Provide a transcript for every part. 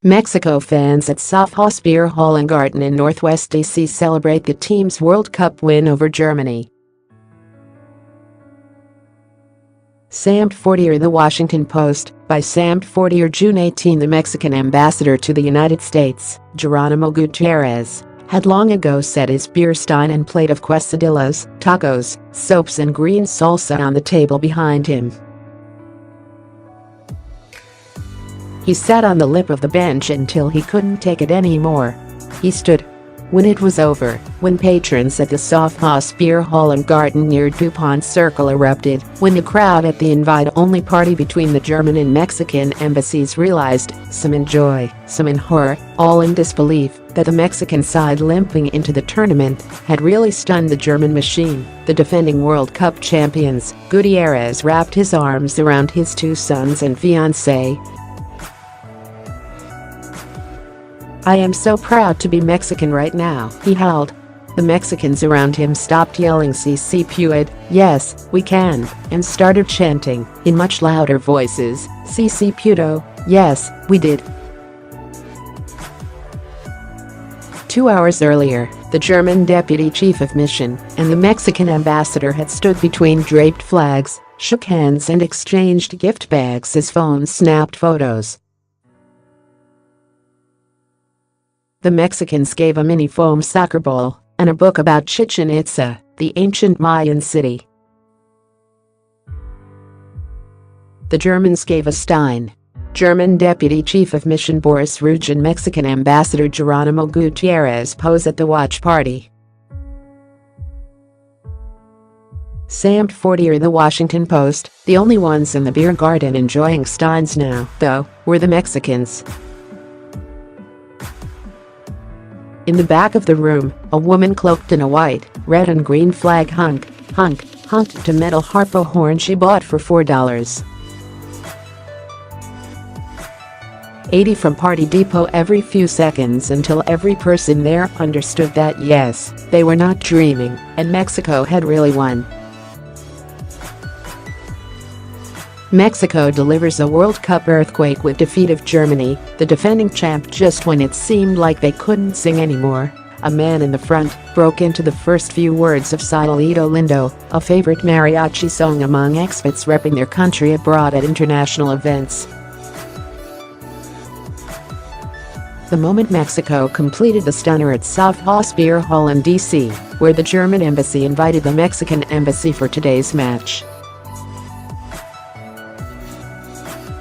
Mexico fans at Softhouse Beer Hall and Garden in Northwest DC celebrate the team's World Cup win over Germany. Sam Fortier. The Washington Post, by Sam Fortier. June 18. The Mexican ambassador to the United States, Geronimo Gutierrez, had long ago set his beer stein and plate of quesadillas, tacos, soaps and green salsa on the table behind him. He sat on the lip of the bench until he couldn't take it anymore. He stood. When it was over, when patrons at the Softhouse Beer Hall and Garden near DuPont Circle erupted, when the crowd at the invite-only party between the German and Mexican embassies realized, some in joy, some in horror, all in disbelief, that the Mexican side limping into the tournament had really stunned the German machine, the defending World Cup champions, Gutierrez wrapped his arms around his two sons and fiancée. "I am so proud to be Mexican right now," he howled. The Mexicans around him stopped yelling "Si puede, yes, we can," and started chanting, in much louder voices, "Si puedo, yes, we did." 2 hours earlier, the German deputy chief of mission and the Mexican ambassador had stood between draped flags, shook hands and exchanged gift bags as phones snapped photos. The Mexicans gave a mini foam soccer ball and a book about Chichen Itza, the ancient Mayan city. The Germans gave a stein. German Deputy Chief of Mission Boris Ruge and Mexican Ambassador Geronimo Gutierrez pose at the watch party. Sam Fortier. The Washington Post, the only ones in the beer garden enjoying steins now, though, were the Mexicans. In the back of the room, a woman cloaked in a white, red and green flag honked a metal harpo horn she bought for $4.80 from Party Depot every few seconds until every person there understood that yes, they were not dreaming, and Mexico had really won. Mexico delivers a World Cup earthquake with defeat of Germany, the defending champ. Just when it seemed like they couldn't sing anymore, a man in the front broke into the first few words of Cielito Lindo, a favorite mariachi song among expats repping their country abroad at international events. The moment Mexico completed the stunner at Softhouse Beer Hall in DC, where the German embassy invited the Mexican embassy for today's match.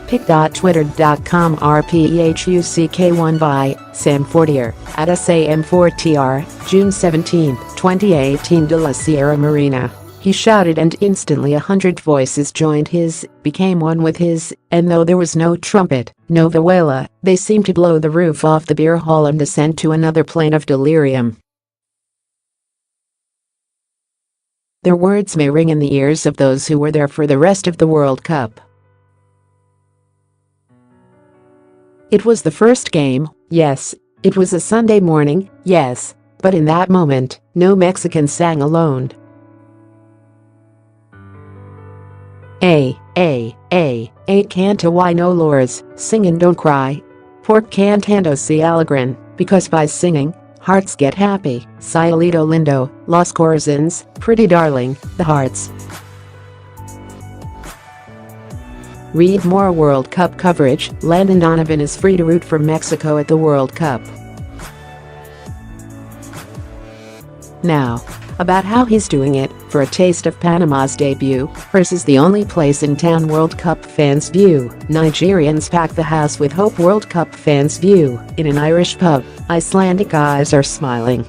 pic.twitter.com RPEHUCK1 by Sam Fortier, at SAM4TR, June 17, 2018. De la Sierra Marina. He shouted and instantly 100 voices joined his, became one with his, and though there was no trumpet, no vihuela, they seemed to blow the roof off the beer hall and descend to another plane of delirium. Their words may ring in the ears of those who were there for the rest of the World Cup. It was the first game, yes. It was a Sunday morning, yes. But in that moment, no Mexican sang alone. Canto y no llores, sing and don't cry. Por cantando se alegran, because by singing, hearts get happy. Cielito Lindo, Los Corazones, pretty darling, the hearts. Read more World Cup coverage. Landon Donovan is free to root for Mexico at the World Cup. Now, about how he's doing it, for a taste of Panama's debut, hers is the only place in town World Cup fans view. Nigerians pack the house with hope World Cup fans view. In an Irish pub, Icelandic eyes are smiling.